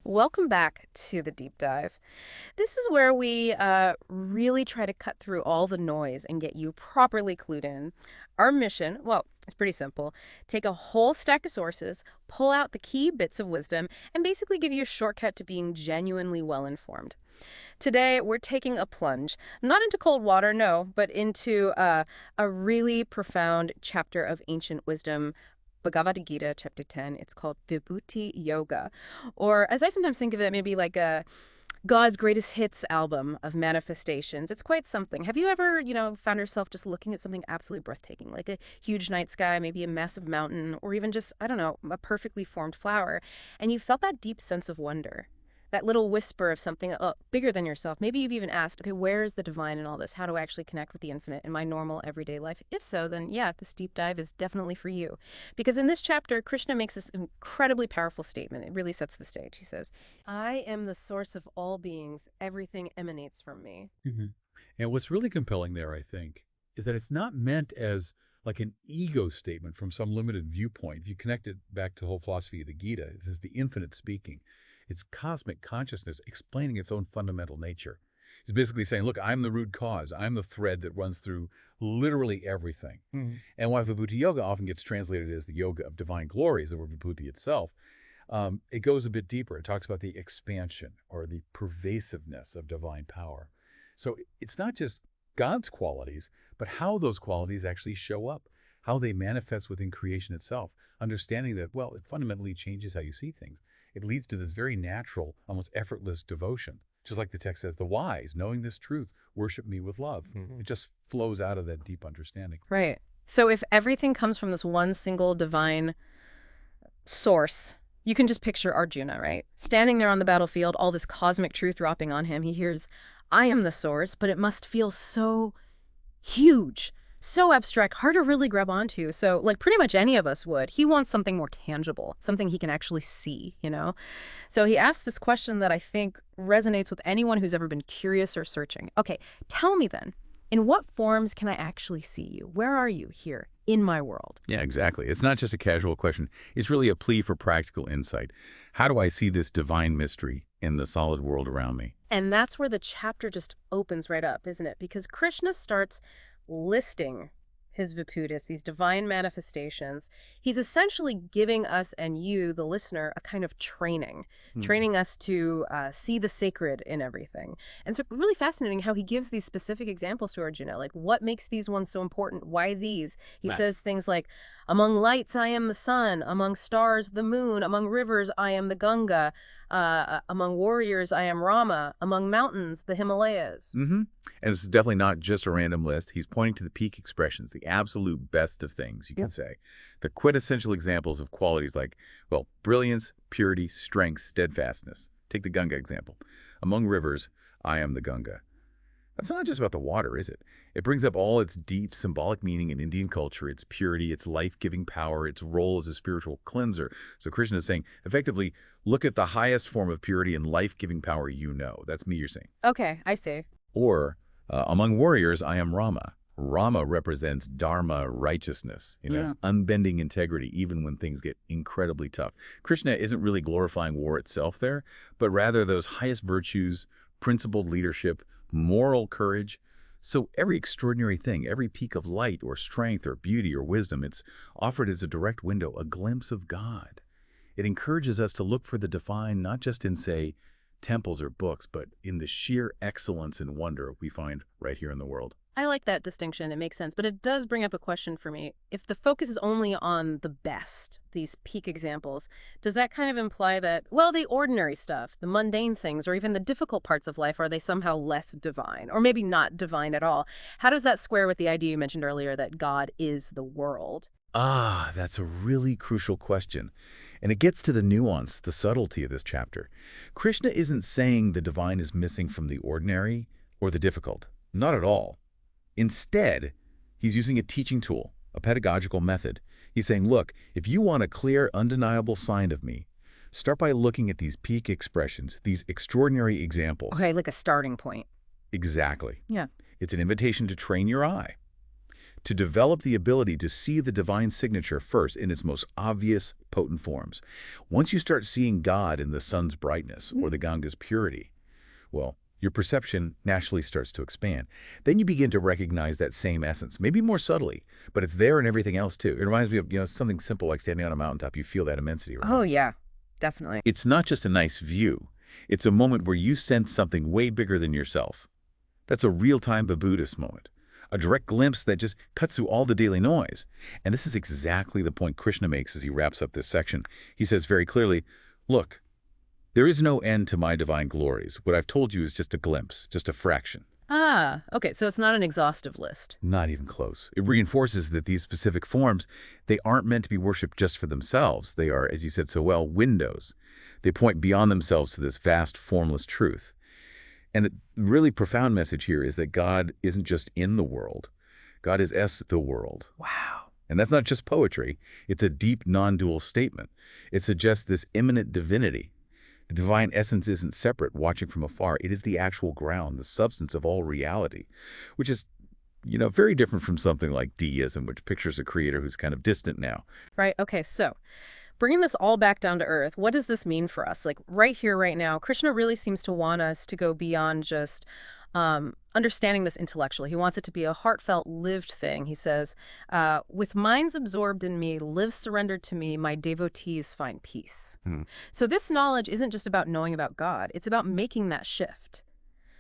Welcome back to the deep dive. This is where we really try to cut through all the noise and get you properly clued in. Our mission, well, it's pretty simple. Take a whole stack of sources, pull out the key bits of wisdom, and basically give you a shortcut to being genuinely well-informed. Today, we're taking a plunge, not into cold water, no, but into a really profound chapter of ancient wisdom, Bhagavad Gita, chapter 10. It's called Vibhuti Yoga. Or, as I sometimes think of it, maybe like a God's greatest hits album of manifestations. It's quite something. Have you ever, found yourself just looking at something absolutely breathtaking, like a huge night sky, maybe a massive mountain, or even just, I don't know, a perfectly formed flower, and you felt that deep sense of wonder? That little whisper of something bigger than yourself. Maybe you've even asked, okay, where is the divine in all this? How do I actually connect with the infinite in my normal everyday life? If so, then yeah, this deep dive is definitely for you. Because in this chapter, Krishna makes this incredibly powerful statement. It really sets the stage. He says, I am the source of all beings. Everything emanates from me. hmm And what's really compelling there, I think, is that it's not meant as like an ego statement from some limited viewpoint. If you connect it back to the whole philosophy of the Gita, it is the infinite speaking. It's cosmic consciousness explaining its own fundamental nature. It's basically saying, look, I'm the root cause. I'm the thread that runs through literally everything. And why Vibhuti Yoga often gets translated as the yoga of divine glory, as the word Vibhuti itself, it goes a bit deeper. It talks about the expansion or the pervasiveness of divine power. So it's not just God's qualities, but how those qualities actually show up, how they manifest within creation itself, understanding that, well, it fundamentally changes how you see things. It leads to this very natural, almost effortless devotion. Just like the text says, the wise, knowing this truth, worship me with love. It just flows out of that deep understanding. Right. So if everything comes from this one single divine source, you can just picture Arjuna, right? Standing there on the battlefield, all this cosmic truth dropping on him. He hears, I am the source, but it must feel so huge, so abstract, hard to really grab onto. So, like pretty much any of us would. He wants something more tangible, something he can actually see. So he asked this question that I think resonates with anyone who's ever been curious or searching. Okay, tell me then, in what forms can I actually see you? Where are you here in my world? Yeah, exactly. It's not just a casual question. It's really a plea for practical insight. How do I see this divine mystery in the solid world around me? And that's where the chapter just opens right up, isn't it? Because Krishna starts listing his Vibhutis, these divine manifestations. He's essentially giving us and you, the listener, a kind of training us to see the sacred in everything. And so really fascinating how he gives these specific examples to Arjuna, like what makes these ones so important? Why these? He says things like, among lights, I am the sun. Among stars, the moon. Among rivers, I am the Ganga. Among warriors, I am Rama. Among mountains, the Himalayas. And it's definitely not just a random list. He's pointing to the peak expressions, the absolute best of things, you can say. The quintessential examples of qualities like, well, brilliance, purity, strength, steadfastness. Take the Ganga example. Among rivers, I am the Ganga. That's not just about the water, is it? It brings up all its deep symbolic meaning in Indian culture, its purity, its life-giving power, its role as a spiritual cleanser. So Krishna is saying, effectively, look at the highest form of purity and life-giving power you know. That's me, you're saying. Okay, I see. Or, among warriors, I am Rama. Rama represents dharma, righteousness, unbending integrity, even when things get incredibly tough. Krishna isn't really glorifying war itself there, but rather those highest virtues, principled leadership, moral courage. So every extraordinary thing, every peak of light or strength or beauty or wisdom, it's offered as a direct window, a glimpse of God. It encourages us to look for the divine, not just in, say, temples or books, but in the sheer excellence and wonder we find right here in the world. I like that distinction. It makes sense. But it does bring up a question for me. If the focus is only on the best, these peak examples, does that kind of imply that, well, the ordinary stuff, the mundane things, or even the difficult parts of life, are they somehow less divine? Or maybe not divine at all? How does that square with the idea you mentioned earlier that God is the world? Ah, that's a really crucial question. And it gets to the nuance, the subtlety of this chapter. Krishna isn't saying the divine is missing from the ordinary or the difficult. Not at all. Instead, he's using a teaching tool, a pedagogical method. He's saying, look, if you want a clear, undeniable sign of me, start by looking at these peak expressions, these extraordinary examples. Okay, like a starting point. Exactly. Yeah. It's an invitation to train your eye, to develop the ability to see the divine signature first in its most obvious, potent forms. Once you start seeing God in the sun's brightness or the Ganga's purity, well, your perception naturally starts to expand. Then you begin to recognize that same essence, maybe more subtly, but it's there in everything else too. It reminds me of, something simple like standing on a mountaintop. You feel that immensity, right? Oh, yeah, definitely. It's not just a nice view. It's a moment where you sense something way bigger than yourself. That's a real-time Vibhutis moment. A direct glimpse that just cuts through all the daily noise. And this is exactly the point Krishna makes as he wraps up this section. He says very clearly, look, there is no end to my divine glories. What I've told you is just a glimpse, just a fraction. Ah, okay, so it's not an exhaustive list. Not even close. It reinforces that these specific forms, they aren't meant to be worshipped just for themselves. They are, as you said so well, windows. They point beyond themselves to this vast, formless truth. And the really profound message here is that God isn't just in the world. God is the world. Wow. And that's not just poetry. It's a deep, non-dual statement. It suggests this immanent divinity. The divine essence isn't separate, watching from afar. It is the actual ground, the substance of all reality, which is, very different from something like deism, which pictures a creator who's kind of distant now. Right, okay, so bringing this all back down to earth, what does this mean for us? Like right here, right now, Krishna really seems to want us to go beyond just understanding this intellectually. He wants it to be a heartfelt, lived thing. He says, with minds absorbed in me, lives surrendered to me, my devotees find peace. So this knowledge isn't just about knowing about God. It's about making that shift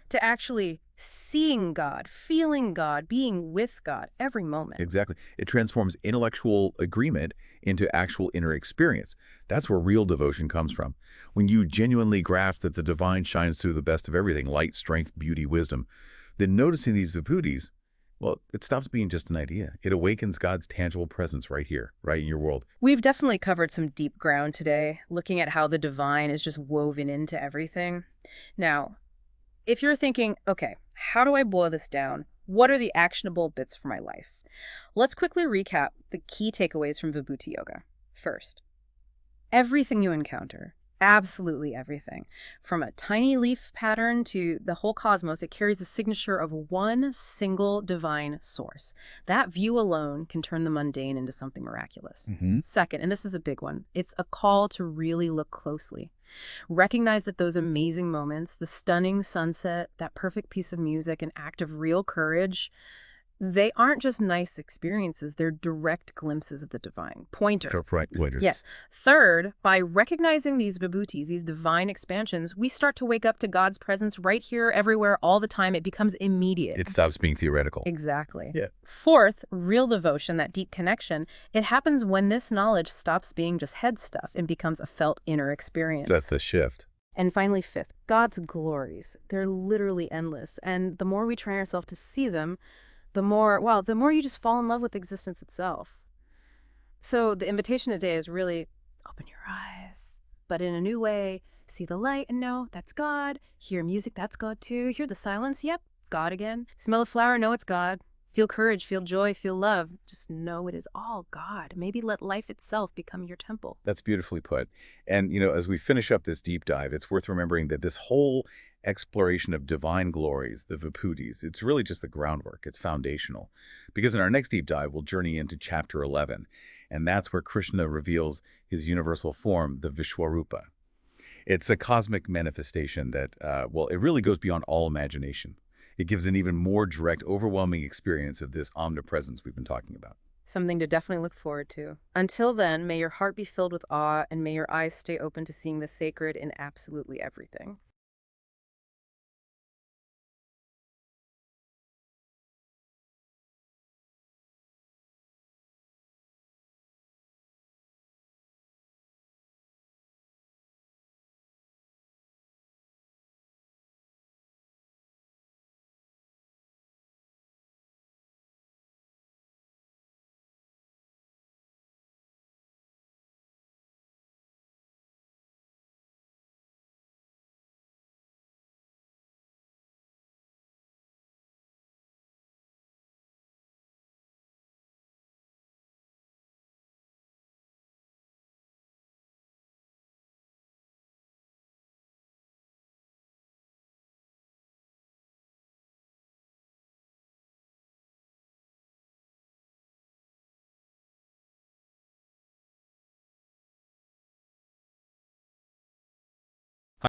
to actually seeing God, feeling God, being with God every moment. Exactly. It transforms intellectual agreement into actual inner experience. That's where real devotion comes from. When you genuinely grasp that the divine shines through the best of everything, light, strength, beauty, wisdom, then noticing these Vibhutis, well, it stops being just an idea. It awakens God's tangible presence right here, right in your world. We've definitely covered some deep ground today, looking at how the divine is just woven into everything. Now, if you're thinking, okay, how do I boil this down? What are the actionable bits for my life? Let's quickly recap the key takeaways from Vibhuti Yoga. First, everything you encounter, absolutely everything, from a tiny leaf pattern to the whole cosmos, it carries the signature of one single divine source. That view alone can turn the mundane into something miraculous. Second, and this is a big one, it's a call to really look closely. Recognize that those amazing moments, the stunning sunset, that perfect piece of music, an act of real courage, they aren't just nice experiences, they're direct glimpses of the divine. Pointer. Pointers. Yes. Third, by recognizing these vibhutis, these divine expansions, we start to wake up to God's presence right here, everywhere, all the time. It becomes immediate. It stops being theoretical. Exactly. Yeah. Fourth, real devotion, that deep connection, it happens when this knowledge stops being just head stuff and becomes a felt inner experience. That's the shift. And finally, fifth, God's glories. They're literally endless. And the more we train ourselves to see them, the more you just fall in love with existence itself. So the invitation today is really open your eyes, but in a new way. See the light and know that's God. Hear music, that's God too. Hear the silence, yep, God again. Smell a flower, know it's God. Feel courage, feel joy, feel love. Just know it is all God. Maybe let life itself become your temple. That's beautifully put. And, as we finish up this deep dive, it's worth remembering that this whole exploration of divine glories, the Vibhutis, it's really just the groundwork. It's foundational. Because in our next deep dive, we'll journey into chapter 11. And that's where Krishna reveals his universal form, the Vishwarupa. It's a cosmic manifestation that, it really goes beyond all imagination. It gives an even more direct, overwhelming experience of this omnipresence we've been talking about. Something to definitely look forward to. Until then, may your heart be filled with awe and may your eyes stay open to seeing the sacred in absolutely everything.